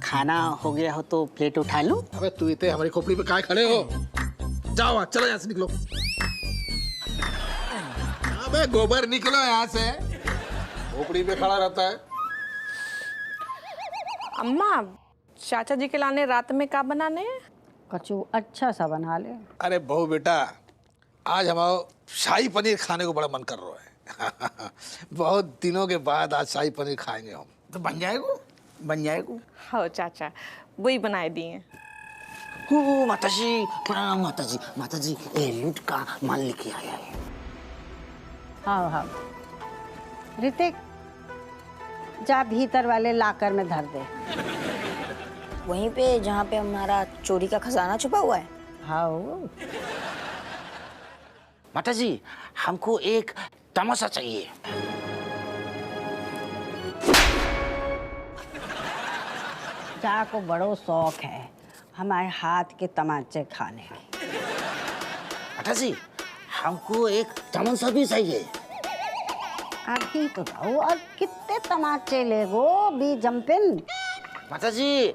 खाना हो गया हो तो प्लेट उठा लूं? अबे तू इतने हमारी खोपड़ी पे काहे खड़े हो? जाओ चलो यहाँ से निकलो। अबे गोबर निकलो यहाँ से, खोपड़ी पे खड़ा रहता है। अम्मा, चाचा जी के लाने रात में क्या बनाने हैं? कचू अच्छा सा बना ले। अरे बहू बेटा, आज हमारा शाही पनीर खाने को बड़ा मन कर रहा है। बहुत दिनों के बाद आज शाही पनीर खाएंगे हम। तो बन जाएगा, बन जाएगा। हाँ चाचा, वही बनाए दिए। माताजी प्रणाम। माताजी ये लूट का माल लेके आया है। हाँ हाँ ऋतिक, जा भीतर वाले लाकर में धर दे। वहीं पे जहाँ पे हमारा चोरी का खजाना छुपा हुआ है। हाँ माताजी हमको एक तमाशा चाहिए। जा को बड़ो शौक है हमारे हाथ के तमाचे खाने की। माताजी हमको एक तमाशा भी चाहिए। अभी तो जाओ, और कितने तमाचे ले गो बी जंपिन। माताजी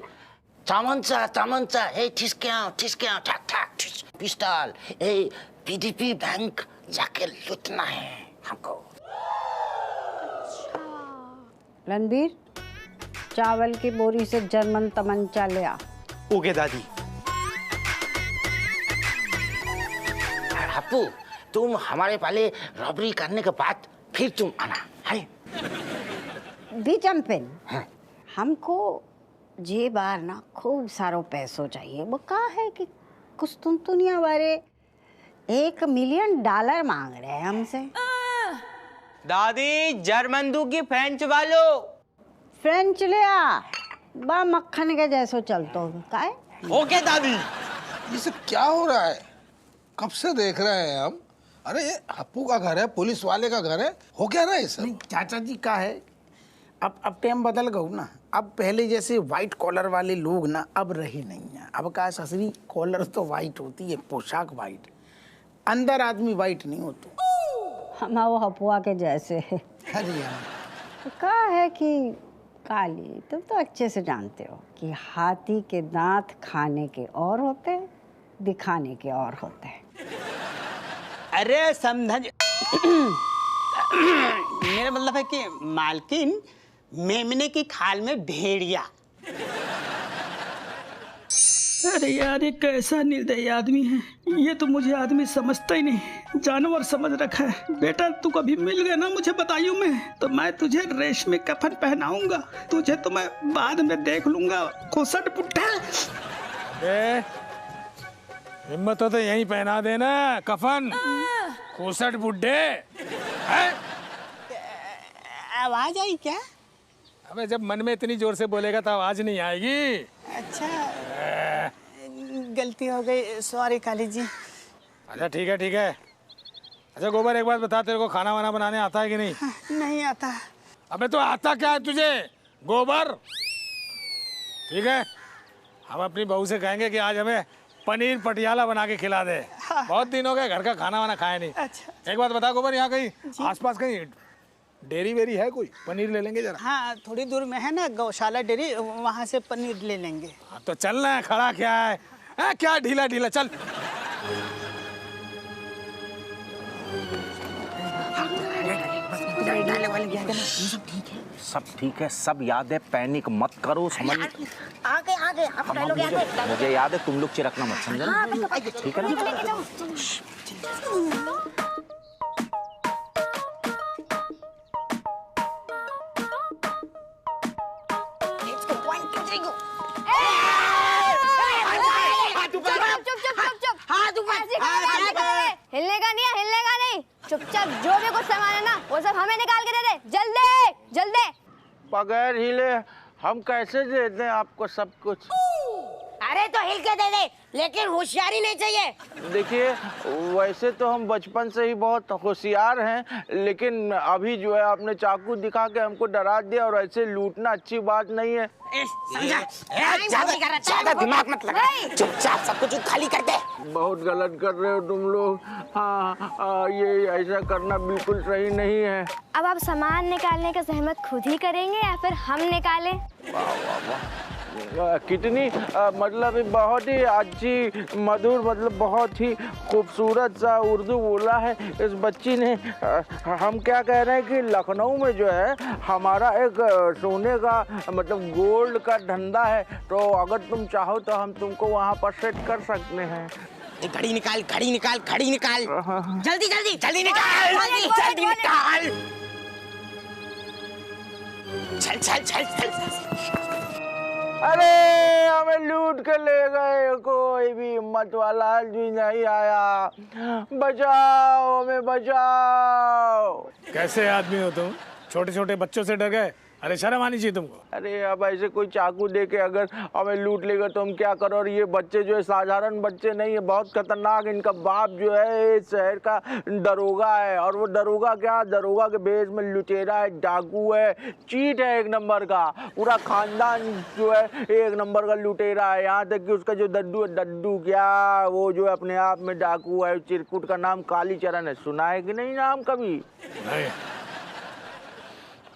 तमंचा हे ठिसक्या ठक ठक पिस्टल हे पीडीपी बैंक जाके लूटना है हमको। रणबीर, चावल की बोरी से जर्मन तमंचा ले आ। ओके दादी। हप्पू, तुम हमारे पहले रॉबरी करने के बाद फिर तुम आना है। बी जंपिन, हाँ। हमको ये बार ना खूब सारो पैसों चाहिए। वो कहा है कि कुछ दुनिया वाले $1 मिलियन मांग रहे हैं हमसे। दादी जर्मन दू की फ्रेंच वालो। फ्रेंच ले आ, बा मक्खन के जैसो चलतो है। ओके दादी। ये सब क्या हो रहा है? कब से देख रहे हैं हम। अरे ये हप्पू का घर है, पुलिस वाले का घर है, हो क्या रहा है सब? नहीं, चाचा जी का है। अब टाइम बदल गऊ ना। अब पहले जैसे व्हाइट कॉलर वाले लोग ना अब रहे नहीं है। अब का ससुरी कॉलर तो व्हाइट होती है, पोशाक व्हाइट, अंदर आदमी व्हाइट नहीं होता। हम वो हपुआ के जैसे है। अरे यार, कहा है कि काली, तुम तो अच्छे से जानते हो कि हाथी के दांत खाने के और होते हैं, दिखाने के और होते हैं। अरे समझ मेरा मतलब है कि मालकिन मेमने की खाल में भेड़िया। अरे यार, ये कैसा निर्दयी आदमी है। ये तो मुझे आदमी समझता ही नहीं, जानवर समझ रखा है। बेटा तू कभी मिल गया ना मुझे बताइयो मैं, तो मैं तुझे रेशमी कफन पहनाऊंगा। तुझे तो मैं बाद में देख लूंगा, कोसट पुट्ठा। हिम्मत हो तो यहीं पहना देना कफन, कोसट बुड्ढे। आवाज आई क्या? अबे जब मन में इतनी जोर से बोलेगा तो आवाज नहीं आएगी। अच्छा, गलती हो गई, सॉरी काली जी। अच्छा ठीक है। अच्छा गोबर, एक बात बता, तेरे को खाना वाना बनाने आता है कि नहीं? नहीं आता। अबे तो आता क्या है तुझे गोबर? ठीक है, हम अपनी बहू से कहेंगे कि आज हमें पनीर पटियाला बना के खिला दे। बहुत दिन हो गए घर का खाना वाना खाया नहीं। अच्छा। एक बात बता गोबर, यहाँ कहीं आसपास कहीं डेयरी वेरी है कोई? पनीर ले लेंगे जरा। हाँ, थोड़ी दूर में है ना गौशाला डेयरी, वहाँ से पनीर ले लेंगे। हाँ, तो चलना है, खड़ा क्या है? क्या ढीला चल। सब ठीक है, सब याद है, पैनिक मत करो। समझ आगे आपको डायलॉग याद है? मुझे याद है, तुम लोग चिरकना मत, समझे ना? ठीक है ना? हिलने का नहीं। चुपचाप जो भी कुछ सामान है ना वो सब हमें निकाल के दे दे, जल्दी। बगैर हिले हम कैसे दे दें आपको सब कुछ? अरे तो हिल के दे दे, लेकिन होशियारी नहीं चाहिए। देखिए, वैसे तो हम बचपन से ही बहुत होशियार हैं, लेकिन अभी जो है आपने चाकू दिखा के हमको डरा दिया, और ऐसे लूटना अच्छी बात नहीं है। समझा? ज्यादा दिमाग मत लगा, चुपचाप सब कुछ खाली कर दे। बहुत गलत कर रहे हो तुम लोग। हाँ, ये ऐसा करना बिल्कुल सही नहीं है। अब आप सामान निकालने का जहमत खुद ही करेंगे या फिर हम निकालें? वाह वाह वाह, कितनी मतलब बहुत ही अच्छी मधुर, मतलब बहुत ही खूबसूरत सा उर्दू बोला है इस बच्ची ने। हम क्या कह रहे हैं कि लखनऊ में जो है हमारा एक सोने का मतलब गोल्ड का धंधा है, तो अगर तुम चाहो तो हम तुमको वहाँ पर सेट कर सकते हैं। घड़ी निकाल, घड़ी निकाल, घड़ी निकाल, जल्दी जल्दी जल्दी निकाल, जल्दी निकाल। चल चल चल चल। अरे हमें लूट के ले गए, कोई भी हिम्मत वाला आदमी नहीं आया। बचाओ, हमें बचाओ। कैसे आदमी हो तुम? छोटे छोटे बच्चों से डर गए? अरे शर्म आनी चाहिए तुमको। अरे अब ऐसे कोई चाकू दे के अगर हमें लूट लेगा तो हम क्या करो? और ये बच्चे जो है साधारण बच्चे नहीं है, बहुत खतरनाक। इनका बाप जो है इस शहर का दरोगा है, और वो दरोगा क्या, दरोगा के भेष में लुटेरा है, डाकू है, चीट है एक नंबर का। पूरा खानदान जो है एक नंबर का लुटेरा है। यहाँ तक कि उसका जो दद्दू है, दद्दू क्या, वो जो अपने आप में डाकू है। चिरकुट का नाम कालीचरण है, सुना है कि नहीं नाम कभी? नहीं।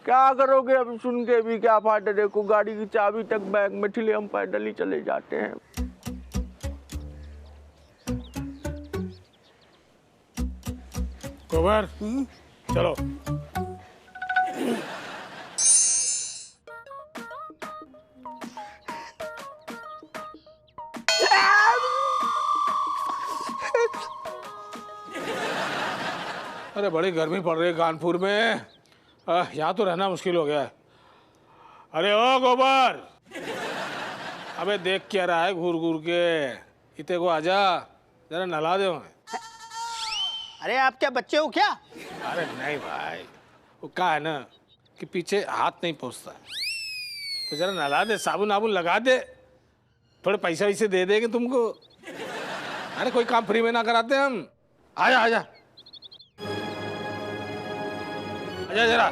क्या करोगे अब सुन के भी, क्या फायदा? देखो गाड़ी की चाबी तक बैग में ठिले, हम पैदल ही चले जाते हैं। गोबर, चलो। अरे बड़ी गर्मी पड़ रही है कानपुर में, यहाँ तो रहना मुश्किल हो गया है। अरे ओ गोबर, अबे देख क्या रहा है घूर घूर के? इते को आजा, जरा नला दे हमें। अरे आप क्या बच्चे हो क्या? अरे नहीं भाई, वो क्या है ना कि पीछे हाथ नहीं पहुँचता, तो जरा नला दे, साबुन आबुन लगा दे, थोड़े पैसे वैसे दे देंगे तुमको। अरे कोई काम फ्री में ना कराते हम। आजा आजा आजा जरा।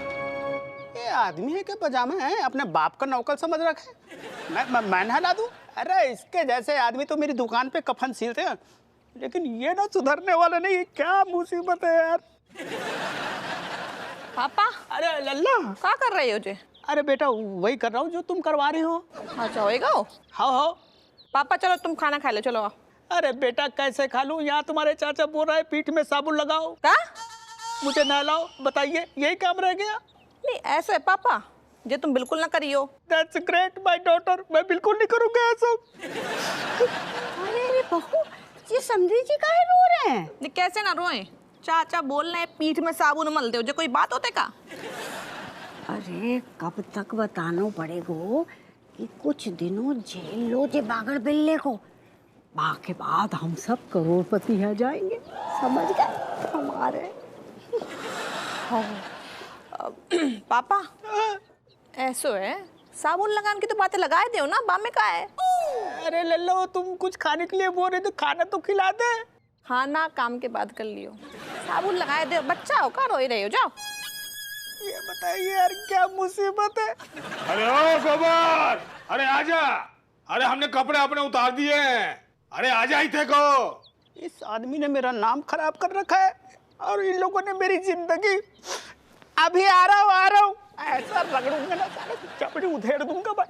ये आदमी है क्या पजामा है? अपने बाप का नौकर समझ रखा है। मैं नहला दूं? अरे इसके जैसे आदमी तो मेरी दुकान पे कफन सीलते हैं, लेकिन ये ना सुधरने वाला नहीं। क्या मुसीबत है यार। पापा, अरे लल्ला, क्या कर रहे हो जे? अरे बेटा वही कर रहा हूँ जो तुम करवा रही हो। अच्छा होएगा हो? हाँ। पापा चलो तुम खाना खा लो, चलो आओ। अरे बेटा कैसे खा लूं? यहाँ तुम्हारे चाचा बोल रहा है पीठ में साबुन लगाओ, क्या? मुझे नहलाओ। बताइए यही काम रह गया? नहीं ऐसे पापा, जे तुम बिल्कुल ना करियो। That's great my daughter, मैं बिल्कुल नहीं करूँगा ऐसा। अरे बहू, ये समझी जी काहे रो रहे हैं? नहीं कैसे ना रोए, चाचा बोल रहे पीठ में साबुन मल दे, जो कोई बात होते का? अरे कब तक बताना पड़ेगा कि कुछ दिनों जेल लो जे बागड़ बिल्ले को, के बाद हम सब करोड़पति हो जाएंगे, समझ गए हमारे। पापा ऐसो है, साबुन लगाने की तो बातें लगाए दे ना, बामे का है। अरे लल्लो तुम कुछ खाने के लिए बोल रहे, तो खाना तो खिला दे। खाना काम के बाद कर लियो, साबुन लगाए दे। बच्चा हो का रोई रहे हो, जाओ। ये बताइए यार क्या मुसीबत है। अरे ओ गोबर, अरे आजा। अरे हमने कपड़े अपने उतार दिए हैं, अरे आजा ही थे को। इस आदमी ने मेरा नाम खराब कर रखा है, और इन लोगों ने मेरी जिंदगी। अभी आ रहा हूँ, ऐसा रगड़ूंगा ना सारे चपड़ी उधेड़ दूंगा भाई।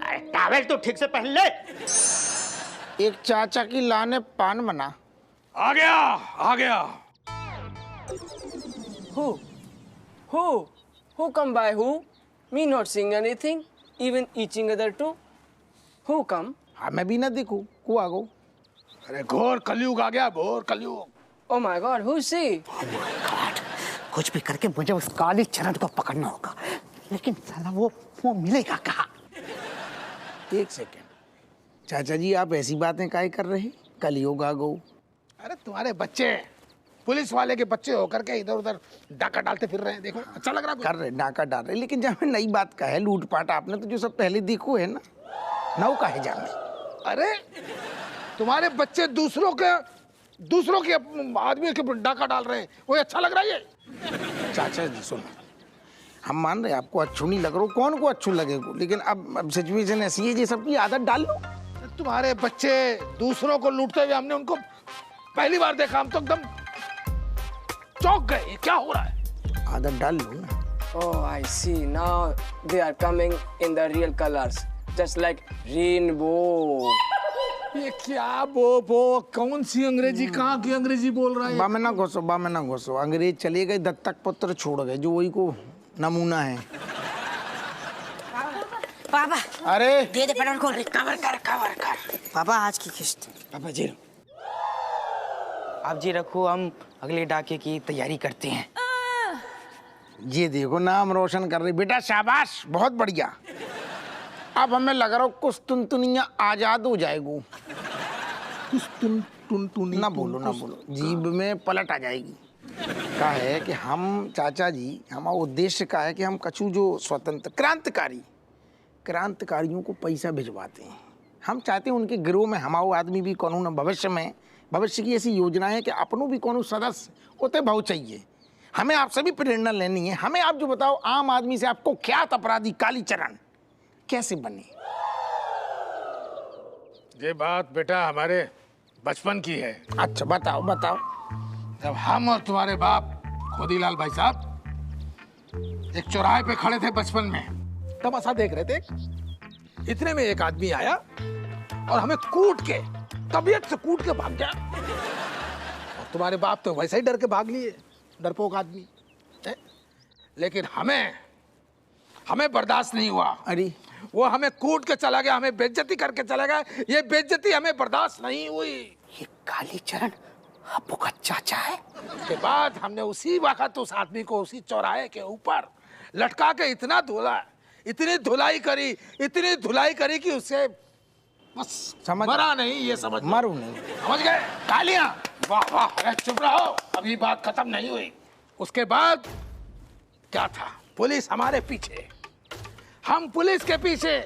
अरे टॉवेल तो ठीक से पहन ले। एक चाचा की लाने पान बना। आ गया आ गया। Who come by who? Me not seeing anything, even eaching other two. Who come? हाँ मैं भी ना देखूं, को आ गो। अरे घोर कलयुग आ गया, घोर कलयुग। Oh my God, who's she? Oh my God, कुछ भी करके मुझे उस काली चरण को पकड़ना होगा, लेकिन साला वो मिलेगा कहाँ? एक सेकेंड, चाचा जी आप ऐसी बातें काहे कर रहे हैं? कलयुग आ गो। अरे तुम्हारे बच्चे पुलिस वाले के बच्चे होकर के इधर उधर डाका डालते फिर रहे हैं। देखो अच्छा लग रहा है। कर रहे डाका डाल रहे, लेकिन जब नई बात का है लूटपाट, आपने तो जो सब पहले देखो है ना, नौ का है जाने। अरे तुम्हारे बच्चे दूसरों के आदमी के डाका डाल रहे हैं, वो अच्छा लग रहा है ये? चाचा जी सुनो, हम मान रहे आपको अच्छू नहीं लग रहा, कौन को अच्छू लगेगा, लेकिन अब सिचुएशन ऐसी है, ये सबकी आदत डाल लो। तुम्हारे बच्चे दूसरों को लूटते हुए हमने उनको पहली बार देखा, हम तो एकदम चौंक गए, क्या हो रहा है? आदत डाल लो ना। Oh, I see. Now they are coming in the real colors, just like rainbow. ये क्या बो कौन सी अंग्रेजी, कहाँ की अंग्रेजी बोल रहा है? बा में ना घुसो, अंग्रेज चले गए, दत्तक पुत्र छोड़ गए, जो वही को नमूना है। पापा अरे दे दे पेट्रोल को, कवर कर। पापा आज की किस्त। पापा जी आप जी रखो, हम अगले डाके की तैयारी करते हैं। ये देखो नाम रोशन कर रही बेटा, शाबाश, बहुत बढ़िया। अब हमें लग रहा हो कुछ टुनटुनिया आजाद हो जाएगी। कुछ टुनटुनी ना बोलो, जीभ में पलट आ जाएगी। का है कि हम चाचा जी, हमारा उद्देश्य का है कि हम कछु जो स्वतंत्र क्रांतिकारियों को पैसा भिजवाते हैं। हम चाहते हैं उनके गिरोह में हमारा आदमी भी कानून भविष्य की ऐसी योजना है कि अपनों भी कानून सदस्य होते भाव चाहिए। हमें आपसे भी प्रेरणा लेनी है। हमें आप जो बताओ, आम आदमी से आपको ख्यात अपराधी कालीचरण कैसे बने? ये बात बेटा हमारे बचपन की है। अच्छा बताओ। जब हम और तुम्हारे बाप खोदीलाल भाई साहब एक चौराहे पे खड़े थे बचपन में, तमाशा देख रहे थे, इतने में एक आदमी आया और हमें तबीयत से कूट के भाग गया। और तुम्हारे बाप तो वैसे ही डर के भाग लिए, डरपोक आदमी है। लेकिन हमें बर्दाश्त नहीं हुआ। अरे वो हमें कूट के चला गया, हमें बेइज्जती करके चला गया। ये बेइज्जती हमें बर्दाश्त नहीं हुई। ये कालीचरण हप्पू का चाचा है। उसके बाद हमने उसी वक्त उस आदमी को उसी चौराहे के ऊपर लटका के इतनी धुलाई करी कि उससे बस मरा नहीं, ये मरू नहीं, समझ गए? तालियां, वाह। अरे चुप रहो, अभी बात खत्म नहीं हुई। उसके बाद क्या था? पुलिस हमारे पीछे, हम पुलिस के पीछे।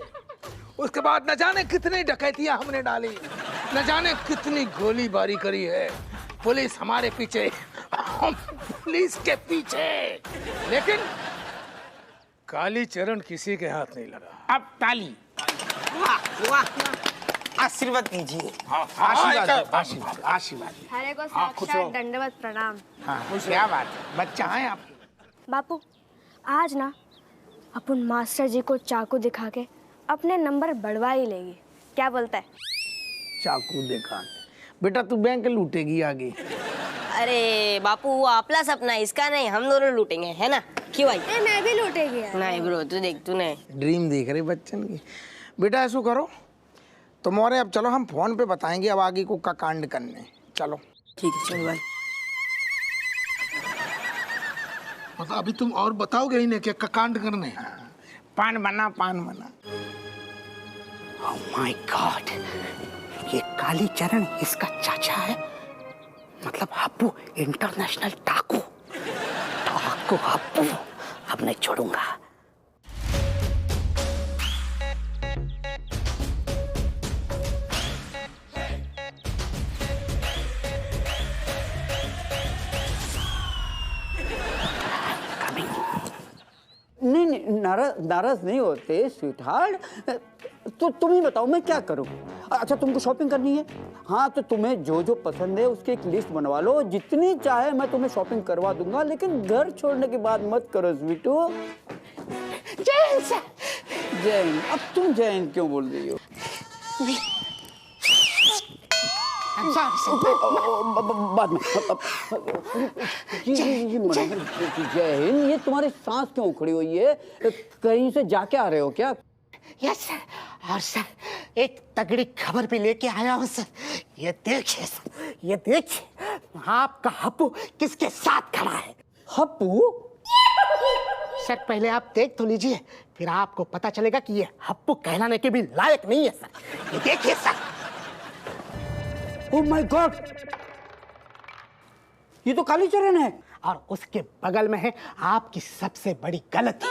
उसके बाद न जाने कितनी डकैतियां हमने डाली, न जाने कितनी गोलीबारी करी है। पुलिस हमारे पीछे, हम पुलिस के पीछे, लेकिन कालीचरण किसी के हाथ नहीं लगा। अब ताली, आशीर्वाद दीजिए। आशीर्वाद। हरे को साक्षात दंडवत प्रणाम। हाँ, क्या बात है, बच्चा है आप। बापू आज ना अपन मास्टर जी को चाकू दिखा के अपने नंबर बढ़वा ही लेगी, क्या बोलता है? चाकू दिखा? बेटा तू बैंक लूटेगी आगे। अरे बापू वो अपना सपना है, इसका नहीं, हम दोनों लूटेंगे, है ना? क्यों भाई? मैं भी लूटेगी यार। नहीं ब्रो, तू देख, तूने ड्रीम देख रहे बच्चन की। बेटा ऐसा करो तुम, और अब चलो हम फोन पे बताएंगे अब आगे को का कांड करने। चलो ठीक है, चलो भाई। मतलब अभी तुम और बताओगे ही नहीं कि कांड करने? पान बना। ओह माय गॉड, ये कालीचरण इसका चाचा है, मतलब हप्पू इंटरनेशनल डाकू। हप्पू अब नहीं छोड़ूंगा। नहीं, नाराज नहीं होते स्वीटहार्ट। तो तुम ही बताओ मैं क्या करूं? अच्छा तुमको शॉपिंग करनी है? हाँ तो तुम्हें जो जो पसंद है उसकी एक लिस्ट बनवा लो, जितनी चाहे मैं तुम्हें शॉपिंग करवा दूंगा, लेकिन घर छोड़ने की बात मत करो स्वीटू। जैन, अब तुम जैन क्यों बोल रही हो? बाद में जैन, ये तुम्हारी सांस क्यों उखड़ी हुई है? कहीं से जाके आ रहे हो क्या? यस सर, और सर एक तगड़ी खबर भी लेके आया हूँ सर। ये देखिए सर, ये देखिए आपका हप्पू किसके साथ खड़ा है। हप्पू? सर पहले आप देख तो लीजिए, फिर आपको पता चलेगा कि ये हप्पू कहलाने के भी लायक नहीं है सर। ये देखिए सर। ओह माय गॉड, ये तो कालीचरण है। और उसके बगल में है आपकी सबसे बड़ी गलती।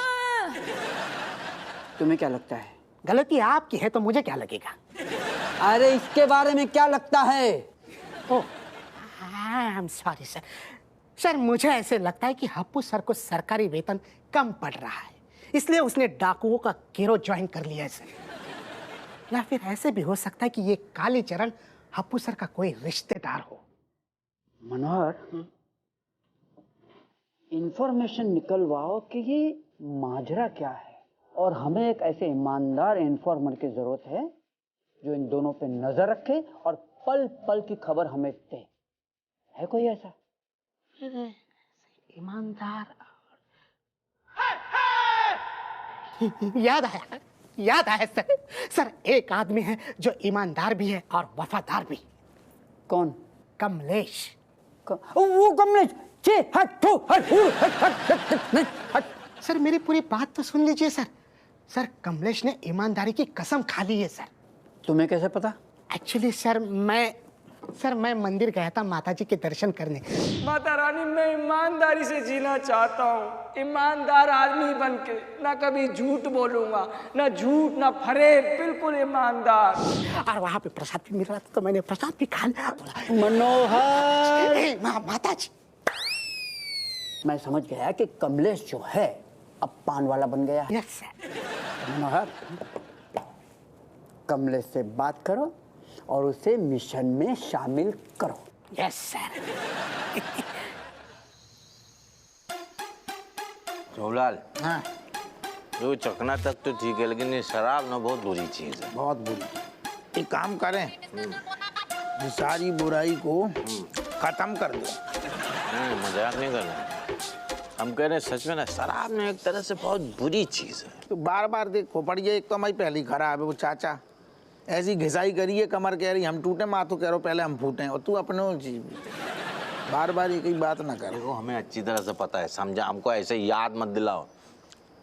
तुम्हें क्या लगता है? गलती आपकी है तो मुझे क्या लगेगा? अरे इसके बारे में क्या लगता है? Oh, I am sorry sir. Sir मुझे ऐसे लगता है कि हप्पू सर को सरकारी वेतन कम पड़ रहा है, इसलिए उसने डाकुओं का गिरोह ज्वाइन कर लिया है सर। या फिर ऐसे भी हो सकता है कि ये कालीचरण हप्पू सर का कोई रिश्तेदार हो। मनोहर, इंफॉर्मेशन निकलवाओ कि ये माजरा क्या है, और हमें एक ऐसे ईमानदार इन्फॉर्मर की जरूरत है जो इन दोनों पे नजर रखे और पल पल की खबर हमें दे। है कोई ऐसा? ईमानदार। याद आया सर। सर एक आदमी है जो ईमानदार भी है और वफादार भी। कौन? कमलेश। वो कमलेश। हट। सर मेरी पूरी बात तो सुन लीजिए सर। सर कमलेश ने ईमानदारी की कसम खा ली है सर। तुम्हें कैसे पता? एक्चुअली सर मैं मंदिर गया था माता जी के दर्शन करने। माता रानी, मैं ईमानदारी से जीना चाहता हूँ, ईमानदार आदमी बन के। ना कभी झूठ बोलूंगा, ना झूठ ना फरेब, बिल्कुल ईमानदार। और वहाँ पे प्रसाद भी मिल रहा था तो मैंने प्रसाद भी खा लिया। मनोहर, माता जी, मैं समझ गया कि कमलेश जो है अब पान वाला बन गया है। Yes sir. मनोहर, कमलेश से बात करो और उसे मिशन में शामिल करो। Yes sir. जोलाल, हाँ, जो चखना तक तो ठीक है, लेकिन ये शराब ना बहुत बुरी चीज है। बहुत बुरी। एक काम करें, ये सारी बुराई को खत्म कर दो। मजाक नहीं करना, हम कह रहे हैं सच में ना, शराब ना एक तरह से बहुत बुरी चीज है। तो बार बार देखो पड़ जाए। एक तो हमारी पहली खराब है, वो चाचा ऐसी घिसाई करी है, कमर कह रही हम टूटे, माँ तो कह रहा पहले हम फूटे, और तू अपने बार बार एक ही बात ना कर। देखो हमें अच्छी तरह से पता है, समझा, हमको ऐसे याद मत दिलाओ।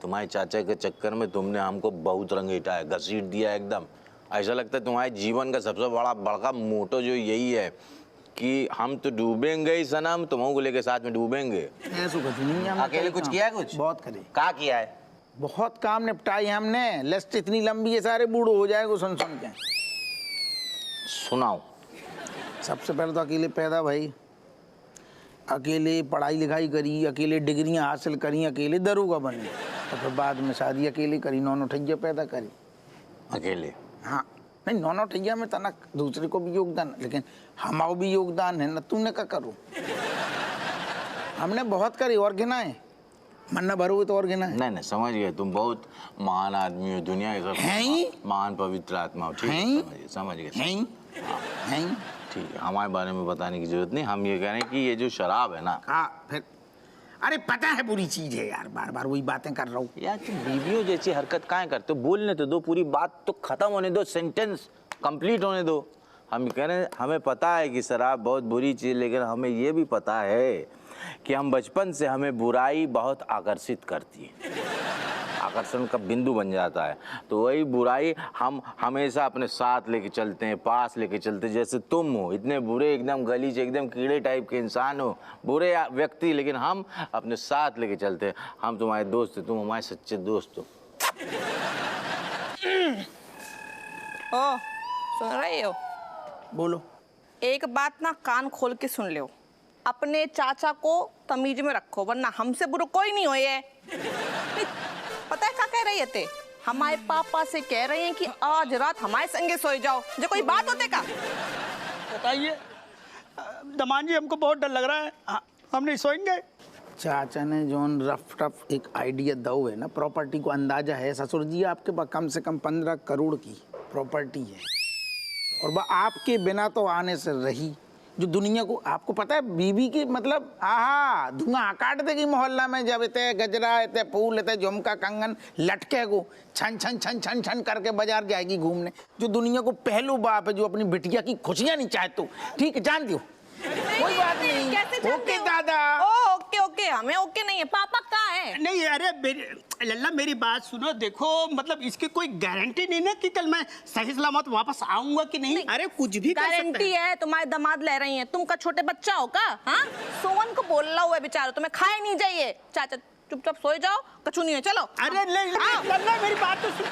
तुम्हारे चाचा के चक्कर में तुमने हमको बहुत रंगीटा है, घसीट दिया एकदम। ऐसा लगता है तुम्हारे जीवन का सबसे बड़ा मोटो जो यही है कि हम तो डूबेंगे ही सनम, तुमको लेके साथ में डूबेंगे। अकेले कुछ किया है? कुछ बहुत करे। क्या किया है? बहुत काम निपटाई हमने। लिस्ट इतनी लंबी है, सारे बूढ़ो हो जाएगा सुन सुन के। सुनाओ। सबसे पहले तो अकेले पैदा भाई, अकेले पढ़ाई लिखाई करी, अकेले डिग्रियां हासिल करी, अकेले दरोगा बने, और फिर बाद में शादी अकेले करी, नौनो ठैया पैदा करी अकेले। हाँ, नहीं नौनो ठैया में तनक दूसरे को भी योगदान, लेकिन हमारा भी योगदान है ना। तूने क्या करो? हमने बहुत करी और गिनाए, मन्ना भरोगे तो और गिनाए। नहीं समझ गए, तुम बहुत महान आदमी हो, दुनिया के महान पवित्र आत्मा हो। ठीक, समझ गए। ठीक है, हमारे बारे में बताने की जरूरत नहीं। हम ये कह रहे हैं कि ये जो शराब है ना। हाँ फिर, अरे पता है बुरी चीज है यार, बार बार वही बातें कर रहा हूँ यार। तुम बीवियों जैसी हरकत काहे करते हो? बोलने तो दो, पूरी बात तो खत्म होने दो, सेंटेंस कंप्लीट होने दो। हम कह रहे हैं हमें पता है कि शराब बहुत बुरी चीज, लेकिन हमें ये भी पता है कि हम बचपन से हमें बुराई बहुत आकर्षित करती है, आकर्षण का बिंदु बन जाता है। तो वही बुराई हम हमेशा अपने साथ लेके चलते हैं, पास लेके चलते हैं। जैसे तुम हो, इतने बुरे, एकदम गलीच, एकदम कीड़े टाइप के इंसान हो, बुरे व्यक्ति, लेकिन हम अपने साथ लेके चलते हैं। हम तुम्हारे दोस्त हैं, तुम हमारे सच्चे दोस्त हो। ओ, सुन रहे हो? बोलो। एक बात ना कान खोल के सुन लो, अपने चाचा को तमीज में रखो, वरना हमसे बुरा कोई नहीं हो। ये पता है क्या कह रहे थे? हमारे पापा से कह रहे हैं कि आज रात हमारे संगे सोए जाओ। जो कोई बात होते का? बताइए दमान जी, हमको बहुत डर लग रहा है, हम नहीं सोएंगे। चाचा ने जोन रफ टफ एक आइडिया दो है ना, प्रॉपर्टी को अंदाजा है ससुर जी आपके पास कम से कम 15 करोड़ की प्रॉपर्टी है, और वह आपके बिना तो आने से रही। जो दुनिया को आपको पता है बीबी की मतलब आहा धुआं काट देगी मोहल्ला में, जब इतने गजरा, इतने फूल, इतने झुमका कंगन लटके को छन छन छन छन छन करके बाजार जाएगी घूमने। जो दुनिया को पहलू बाप है जो अपनी बिटिया की खुशियां नहीं चाहते। ठीक है, जानती हो? कोई बात नहीं। कैसे ओके दादा। ओ ओके ओके, हमें ओके नहीं है। पापा कहाँ है? है। नहीं अरे लल्ला मेरी बात सुनो, देखो मतलब इसकी कोई गारंटी नहीं ना कि कल मैं सही सलामत वापस आऊंगा कि नहीं। अरे कुछ भी कर सकता गारंटी है, तुम्हारे दामाद ले रही हैं, तुम का छोटे बच्चा हो का? हाँ, सोवन को बोल रहा हुआ है बेचारा, तुम्हें खाए नहीं जाइए। चाचा चुपचाप सोए जाओ, कछु नहीं है, चलो। अरे लल्ला मेरी बात तो सुन।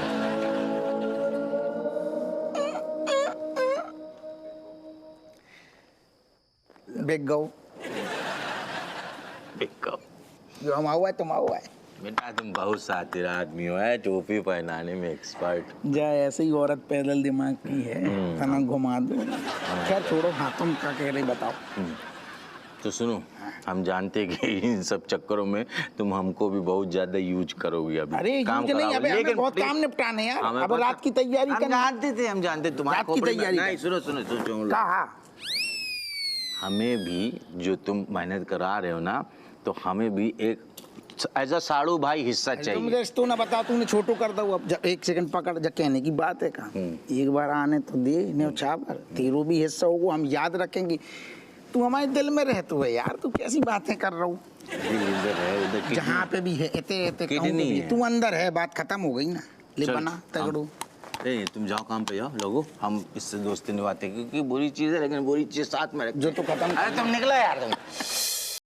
बिग गो जो हम हुआ है तुम हुआ है। बेटा तुम बहुत सातिर आदमी हो, है टोपी पहनाने में एक्सपर्ट। जा ऐसे ही औरत पैदल दिमाग की है, तना घुमा दो। खैर छोड़ो, हाँ तुम क्या कह रही बताओ। तो सुनो, हम जानते कि इन सब चक्करों में तुम हमको भी बहुत ज्यादा यूज करोगे अभी। अरे काम यूज नहीं, अबे हमें लेकिन बहुत please, काम निपटाने यार। हमें अब पता- रात की तैयारी हम जानते थे तुम्हारे रात की खोपड़ी में- तैयारी नहीं सुनो सुनो सुनो कहा हमें भी जो तुम मेहनत करा रहे हो ना, तो हमें भी एक एज अ साड़ू भाई हिस्सा तुम चाहिए। रेस्ट ना बताओ, तूने छोटू कर दो। अब एक सेकंड पकड़, जब कहने की बात है कहाँ, एक बार आने तो दे न्योछावर, तेरो भी हिस्सा होगा, हम याद रखेंगे। तू हमारे दिल में रहते हुए यार, तू कैसी बातें कर रहा हूँ। जहाँ पे भी है एते किडनी है। तू अंदर है, बात खत्म हो गई ना। ले चल, बना तगड़ू। ए, तुम जाओ काम पे जाओ लोगो, हम इससे दोस्ती निभाते हैं, क्योंकि बुरी चीज है लेकिन बुरी चीज साथ में रख। जो तो खत्म। अरे तुम निकलो यार तुम।